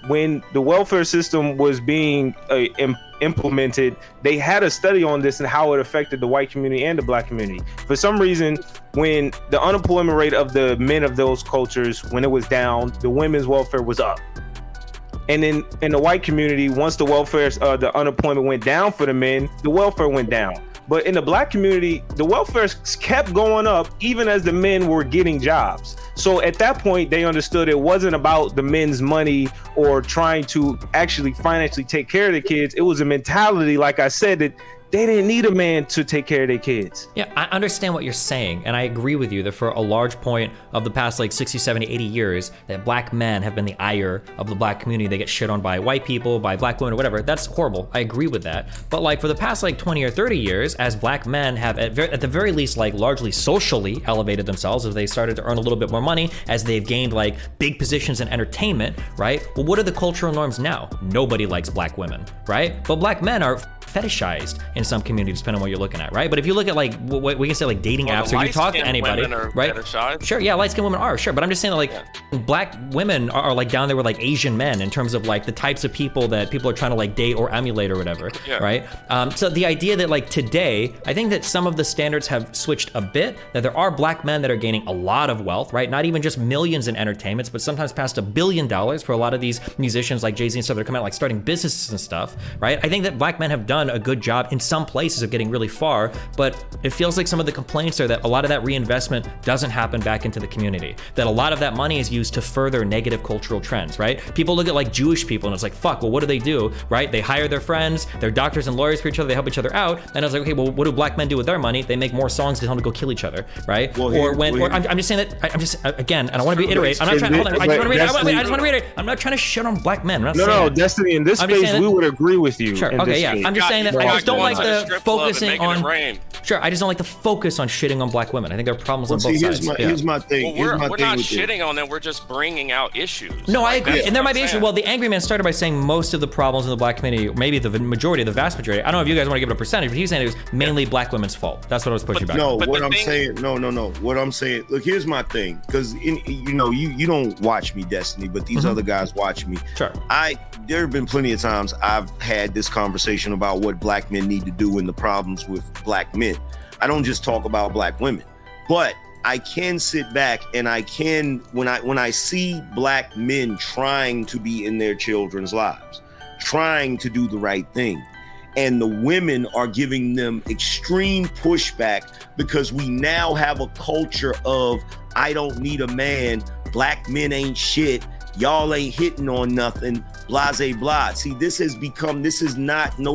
when the welfare system was being implemented, they had a study on this and how it affected the white community and the black community. For some reason, when the unemployment rate of the men of those cultures, when it was down, the women's welfare was up. And then in the white community, once the unemployment went down for the men, the welfare went down. But in the black community, the welfare kept going up even as the men were getting jobs. So at that point, they understood it wasn't about the men's money or trying to actually financially take care of the kids. It was a mentality, like I said, that they didn't need a man to take care of their kids. Yeah, I understand what you're saying, and I agree with you that for a large point of the past like 60, 70, 80 years, that black men have been the ire of the black community. They get shit on by white people, by black women, or whatever. That's horrible. I agree with that. But like for the past like 20 or 30 years, as black men have at the very least like largely socially elevated themselves, as they started to earn a little bit more money, as they've gained like big positions in entertainment, right? Well, what are the cultural norms now? Nobody likes black women, right? But black men are fetishized in some communities, depending on what you're looking at, right? But if you look at like what we can say like dating apps, or you talk to anybody, right? Sure, yeah, light-skinned women are, sure, but I'm just saying that like black women are like down there with like Asian men in terms of like the types of people that people are trying to like date or emulate or whatever, right? So the idea that like today, I think that some of the standards have switched a bit, that there are black men that are gaining a lot of wealth, right? Not even just millions in entertainments, but sometimes past $1 billion for a lot of these musicians like Jay-Z and stuff that are coming out like starting businesses and stuff, right? I think that black men have done a good job in some places of getting really far, but it feels like some of the complaints are that a lot of that reinvestment doesn't happen back into the community, that a lot of that money is used to further negative cultural trends, right? People look at like Jewish people and it's like, fuck, well, what do, right? They hire their friends, they're doctors and lawyers for each other, they help each other out, and I was like, okay, well, what do black men do with their money? They make more songs to tell them to go kill each other, right? Well, I'm just saying that, I'm just, again, and I want to reiterate, I'm not trying, hold on, I just want to reiterate, I'm not trying to shit on black men. No, Destiny, in this space, we would agree with you. Sure, okay, yeah, I'm just saying that I just don't like the focusing on. Sure, I just don't like the focus on shitting on black women. I think there are problems on both sides. Here's my thing. Well, we're not shitting on them. We're just bringing out issues. No, I agree, and there might be issues. Well, the Angry Man started by saying most of the problems in the black community, or maybe the majority, the vast majority. I don't know if you guys want to give it a percentage, but he was saying it was mainly black women's fault. That's what I was pushing back. No, what I'm saying, no. What I'm saying, look, here's my thing, because you don't watch me, Destiny, but these other guys watch me. Sure. There have been plenty of times I've had this conversation about what black men need to do and the problems with black men. I don't just talk about black women, but I can sit back and I can, when I see black men trying to be in their children's lives, trying to do the right thing, and the women are giving them extreme pushback because we now have a culture of, I don't need a man, black men ain't shit, y'all ain't hitting on nothing, blase blah. See, this is no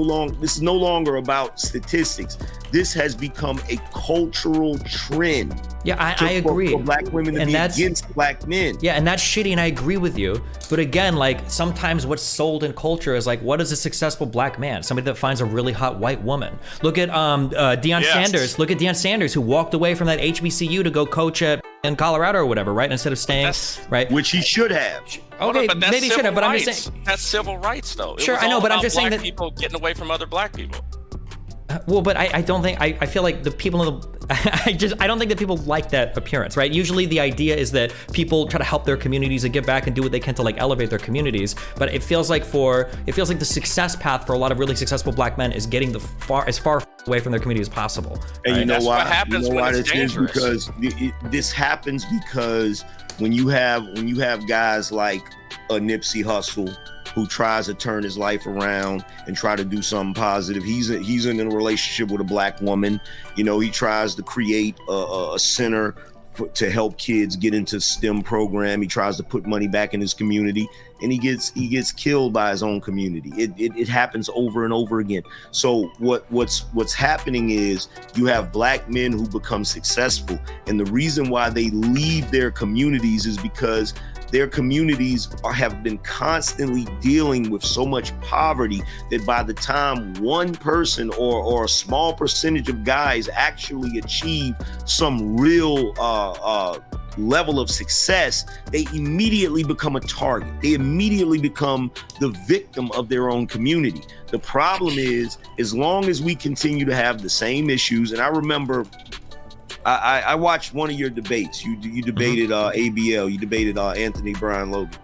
longer about statistics. This has become a cultural trend. Yeah, I agree. For black women to be against black men. Yeah, and that's shitty, and I agree with you. But again, like sometimes what's sold in culture is like, what is a successful black man? Somebody that finds a really hot white woman. Look at Deion Sanders. Look at Deion Sanders, who walked away from that HBCU to go coach in Colorado or whatever, right? Instead of staying, right? Which he should have. Okay, maybe he should have, but I'm just saying. That's civil rights, though. Sure, I know, but I'm just saying that people getting away from other black people. Well, but I don't think, I feel like the people in the, I don't think that people like that appearance, right? Usually the idea is that people try to help their communities and give back and do what they can to like elevate their communities. But it feels like the success path for a lot of really successful black men is getting as far away from their community as possible. And right? you know That's why? what happens you know when why it's this dangerous. is? Because this happens because when you have guys like a Nipsey Hussle who tries to turn his life around and try to do something positive. He's in a relationship with a black woman. You know, he tries to create a center to help kids get into STEM program. He tries to put money back in his community, and he gets killed by his own community. It happens over and over again. So what's happening is you have black men who become successful, and the reason why they leave their communities is because their communities have been constantly dealing with so much poverty that by the time one person or a small percentage of guys actually achieve some real level of success, they immediately become a target. They immediately become the victim of their own community. The problem is, as long as we continue to have the same issues, and I remember I watched one of your debates. You debated ABL. You debated Anthony Brian Logan,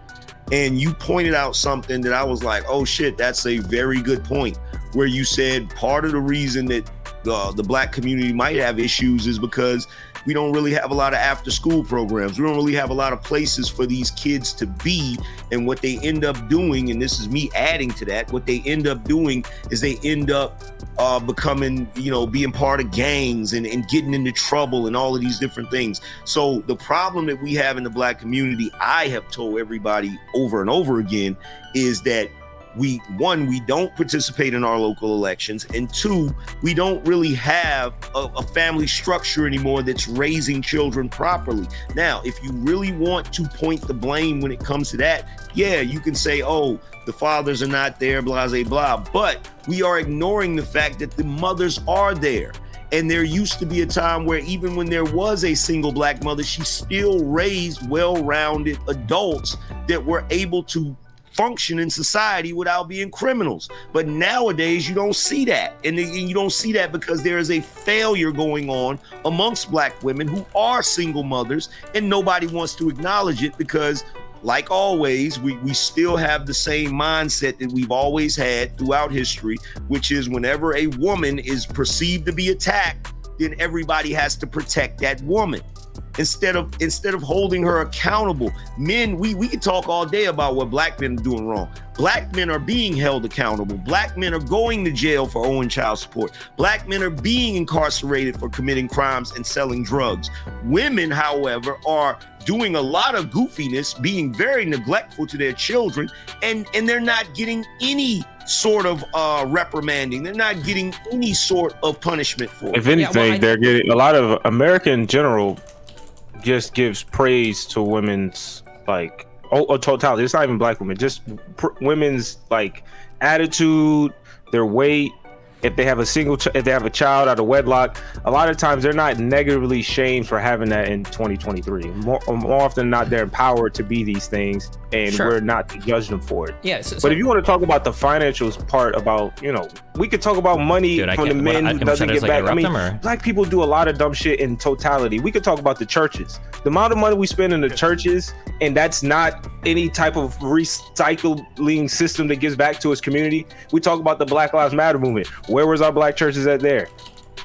and you pointed out something that I was like, "Oh shit, that's a very good point." Where you said part of the reason that the black community might have issues is because we don't really have a lot of after-school programs. We don't really have a lot of places for these kids to be. And what they end up doing, and this is me adding to that, what they end up doing is they end up becoming, being part of gangs and getting into trouble and all of these different things. So the problem that we have in the black community, I have told everybody over and over again, is that we don't participate in our local elections, and two, we don't really have a family structure anymore that's raising children properly. Now, if you really want to point the blame when it comes to that, yeah, you can say, oh, the fathers are not there, blah, blah, blah, but we are ignoring the fact that the mothers are there. And there used to be a time where even when there was a single black mother, she still raised well-rounded adults that were able to function in society without being criminals. But nowadays you don't see that, and you don't see that because there is a failure going on amongst black women who are single mothers, and nobody wants to acknowledge it because, like always, we still have the same mindset that we've always had throughout history, which is whenever a woman is perceived to be attacked, then everybody has to protect that woman. Instead of holding her accountable. Men, we can talk all day about what black men are doing wrong. Black men are being held accountable. Black men are going to jail for owing child support. Black men are being incarcerated for committing crimes and selling drugs. Women, however, are doing a lot of goofiness, being very neglectful to their children, and they're not getting any sort of reprimanding. They're not getting any sort of punishment for it. If anything, they're getting a lot of America in general just gives praise to women's totality. It's not even black women, just women's attitude, their weight. If they have if they have a child out of wedlock, a lot of times they're not negatively shamed for having that in 2023. More often than not, they're empowered to be these things, and we're not to judge them for it. Yeah. But if you want to talk about the financials part about, we could talk about money from the men who doesn't get back. I mean, black people do a lot of dumb shit in totality. We could talk about the churches. The amount of money we spend in the churches, and that's not any type of recycling system that gives back to its community. We talk about the Black Lives Matter movement. Where was our black churches at there?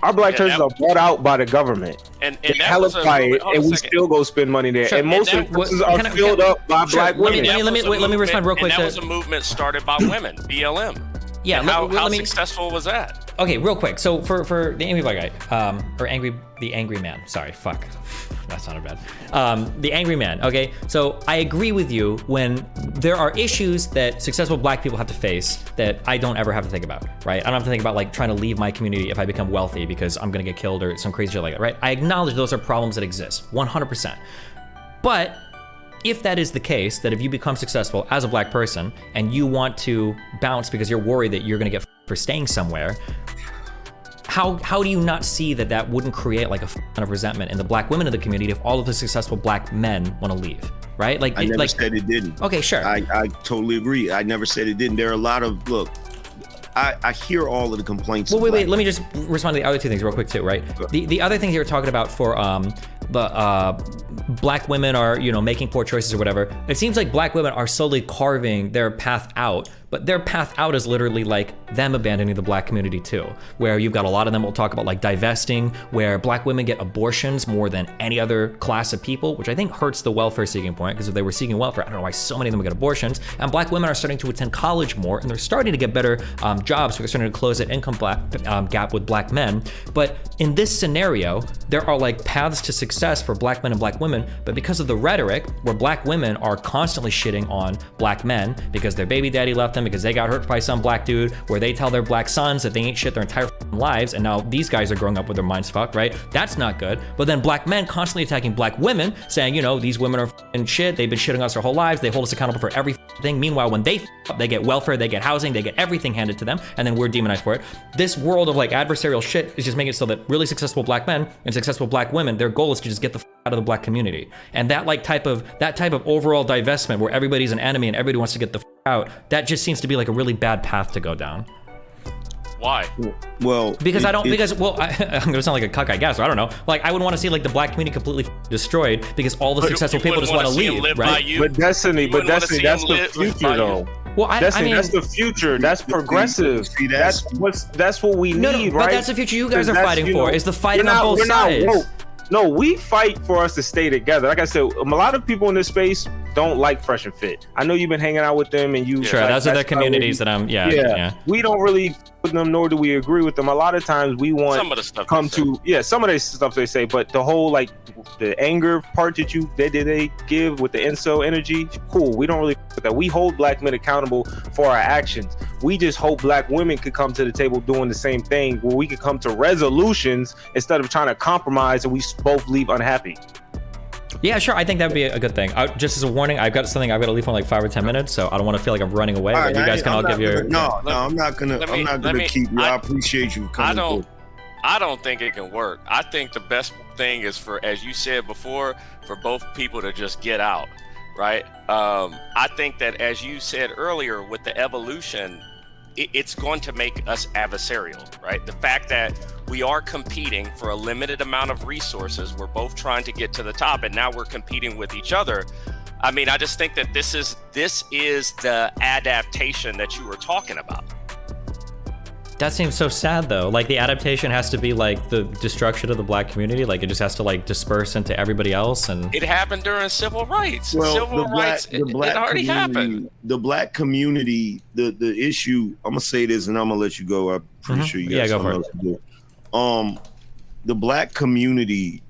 Our black churches are bought out by the government. And that was and we still go spend money there. Sure. And most of the churches are filled up by black women. Let me respond real quick. And that was a movement started by women, BLM. Yeah. How successful was that? Okay, real quick. So for the angry black guy, the angry man. Sorry, fuck. That sounded bad. The angry man. Okay, so I agree with you when there are issues that successful black people have to face that I don't ever have to think about, right? I don't have to think about trying to leave my community if I become wealthy because I'm gonna get killed or some crazy shit like that, right? I acknowledge those are problems that exist, 100%. But if that is the case, that if you become successful as a black person and you want to bounce because you're worried that you're gonna get for staying somewhere, how do you not see that wouldn't create a ton of resentment in the black women of the community if all of the successful black men want to leave, right? I never said it didn't. Okay, sure. I totally agree. I never said it didn't. There are a lot of, I hear all of the complaints. Well, wait. Let me just respond to the other two things real quick too, right? The other things you were talking about for black women are, you know, making poor choices or whatever. It seems like black women are slowly carving their path out, but their path out is literally like them abandoning the black community too, where you've got a lot of them will talk about like divesting, where black women get abortions more than any other class of people, which I think hurts the welfare seeking point, because if they were seeking welfare, I don't know why so many of them would get abortions. And black women are starting to attend college more, and they're starting to get better jobs, so they're starting to close that income gap with black men. But in this scenario, there are like paths to success for black men and black women, but because of the rhetoric where black women are constantly shitting on black men because their baby daddy left them, because they got hurt by some black dude, where they tell their black sons that they ain't shit their entire lives, and now these guys are growing up with their minds fucked, right? That's not good. But then black men constantly attacking black women, saying, you know, these women are shit, they've been shitting us their whole lives, they hold us accountable for everything. Meanwhile, when they up, they get welfare, they get housing, they get everything handed to them, and then we're demonized for it. This world of like adversarial shit is just making it so that really successful black men and successful black women, their goal is to just get the out of the black community. And that type of overall divestment where everybody's an enemy and everybody wants to get the out, that just seems to be like a really bad path to go down. Why? Well, because I'm gonna sound like a cuck, I guess. I don't know. Like, I would want to see like the black community completely destroyed because all the successful people just want to leave, right? But Destiny, that's the future, though. Well, I mean, that's the future. That's progressive. That's what we need, right? But that's the future you guys are fighting for. Is the fighting on both sides. No, we fight for us to stay together. Like I said, a lot of people in this space don't like Fresh and Fit. I know you've been hanging out with them, and you. Sure, like, those are the communities that I'm. Yeah. We don't really with them, nor do we agree with them. A lot of times, we want some of the stuff some of the stuff they say, but the whole like the anger part that they give with the incel energy, cool. We don't really with that. We hold black men accountable for our actions. We just hope black women could come to the table doing the same thing, where we could come to resolutions instead of trying to compromise and we both leave unhappy. Yeah, sure. I think that would be a good thing. Just as a warning, I've got something I've got to leave in like 5 or 10 minutes, so I don't want to feel like I'm running away. But you guys can all give your. No, I'm not gonna keep you. I appreciate you coming. I don't think it can work. I think the best thing is for, as you said before, for both people to just get out, right? I think that, as you said earlier, with the evolution, it's going to make us adversarial, right? The fact that we are competing for a limited amount of resources, we're both trying to get to the top, and now we're competing with each other. I mean, I just think that this is the adaptation that you were talking about. That seems so sad, though. Like, the adaptation has to be like the destruction of the black community. Like, it just has to like disperse into everybody else. And it happened during civil rights. Well, civil rights, it already happened. The black community, the issue. I'm gonna say this, and I'm gonna let you go. I'm pretty sure you guys go for it. The black community.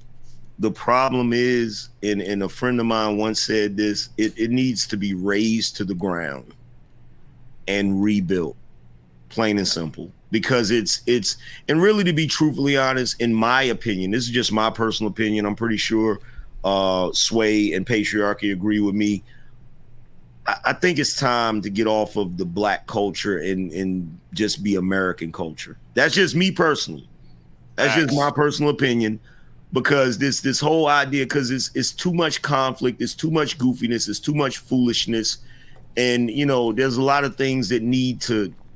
The problem is, and a friend of mine once said this. It needs to be razed to the ground and rebuilt. Plain and simple, because it's and really, to be truthfully honest, in my opinion, this is just my personal opinion, I'm pretty sure Sway and Patriarchy agree with me. I think it's time to get off of the black culture and just be American culture. That's just me personally. That's just my personal opinion, because this whole idea, because it's too much conflict, it's too much goofiness, it's too much foolishness, and you know, there's a lot of things that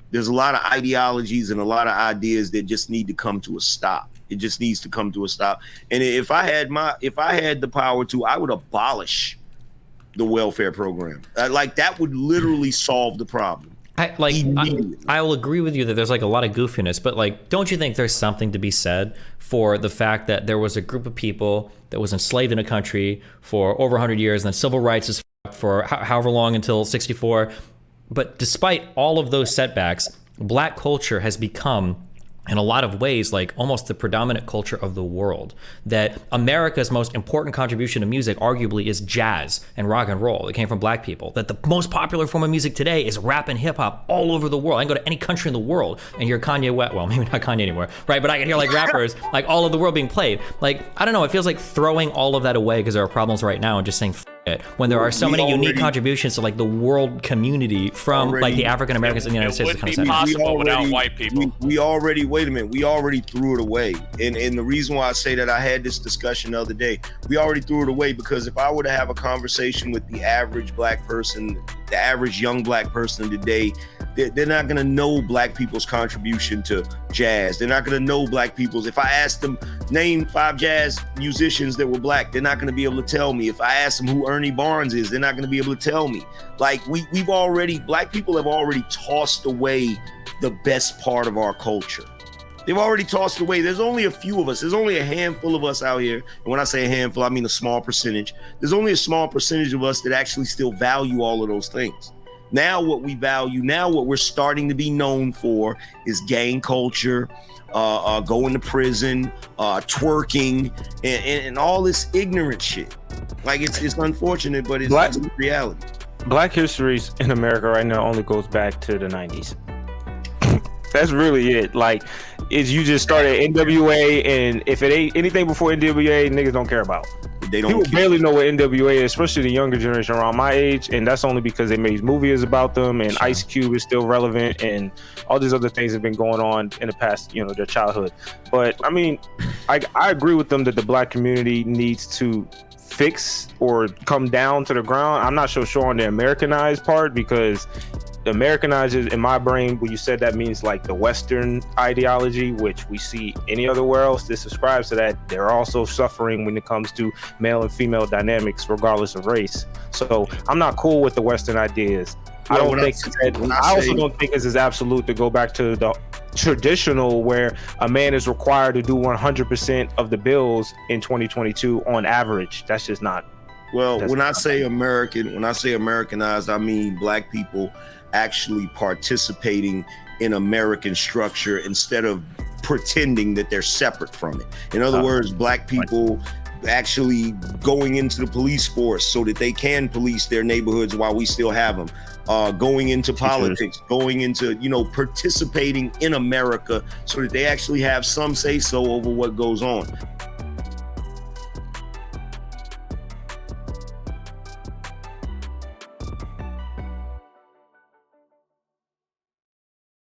there's a lot of ideologies and a lot of ideas that just need to come to a stop. It just needs to come to a stop. And if I had the power to, I would abolish the welfare program. Like, that would literally solve the problem. I will agree with you that there's like a lot of goofiness, but like, don't you think there's something to be said for the fact that there was a group of people that was enslaved in a country for over 100 years, and then civil rights is for however long until 64. But despite all of those setbacks, black culture has become, in a lot of ways, like almost the predominant culture of the world. That America's most important contribution to music arguably is jazz and rock and roll. It came from black people. That the most popular form of music today is rap and hip hop all over the world. I can go to any country in the world and hear Kanye West. Well, maybe not Kanye anymore, right? But I can hear like rappers like all over the world being played. Like, I don't know, it feels like throwing all of that away because there are problems right now and just saying it, when there are so many unique contributions to like the world community from like the African Americans in the United States. It wouldn't be possible without white people. We already threw it away. And the reason why I say that, I had this discussion the other day. We already threw it away because if I were to have a conversation with the average black person the average young black person today, they're not gonna know black people's contribution to jazz. They're not gonna know black people's. If I ask them, name 5 jazz musicians that were black, they're not gonna be able to tell me. If I ask them who Ernie Barnes is, they're not gonna be able to tell me. Like black people have already tossed away the best part of our culture. They've already tossed it away. There's only a few of us. There's only a handful of us out here. And when I say a handful, I mean a small percentage. There's only a small percentage of us that actually still value all of those things. Now what we value, now what we're starting to be known for is gang culture, going to prison, twerking, and all this ignorant shit. Like it's unfortunate, but it's reality. Black history in America right now only goes back to the 90s. That's really it. Like, is you just started NWA, and if it ain't anything before NWA, niggas don't care about. People barely know what NWA is, especially the younger generation around my age, and that's only because they made movies about them, and Ice Cube is still relevant, and all these other things have been going on in the past, their childhood. But I mean, I agree with them that the black community needs to fix or come down to the ground. I'm not so sure on the Americanized part, because the Americanized is, in my brain, when you said that, means like the Western ideology, which we see anywhere else that subscribes to that. They're also suffering when it comes to male and female dynamics, regardless of race. So I'm not cool with the Western ideas. I also don't think it's as absolute to go back to the traditional, where a man is required to do 100% of the bills in 2022 on average. That's just not. Well, when I say Americanized, I mean black people actually participating in American structure instead of pretending that they're separate from it. In other words, black people actually going into the police force so that they can police their neighborhoods while we still have them. Going into politics, going into, participating in America so that they actually have some say-so over what goes on.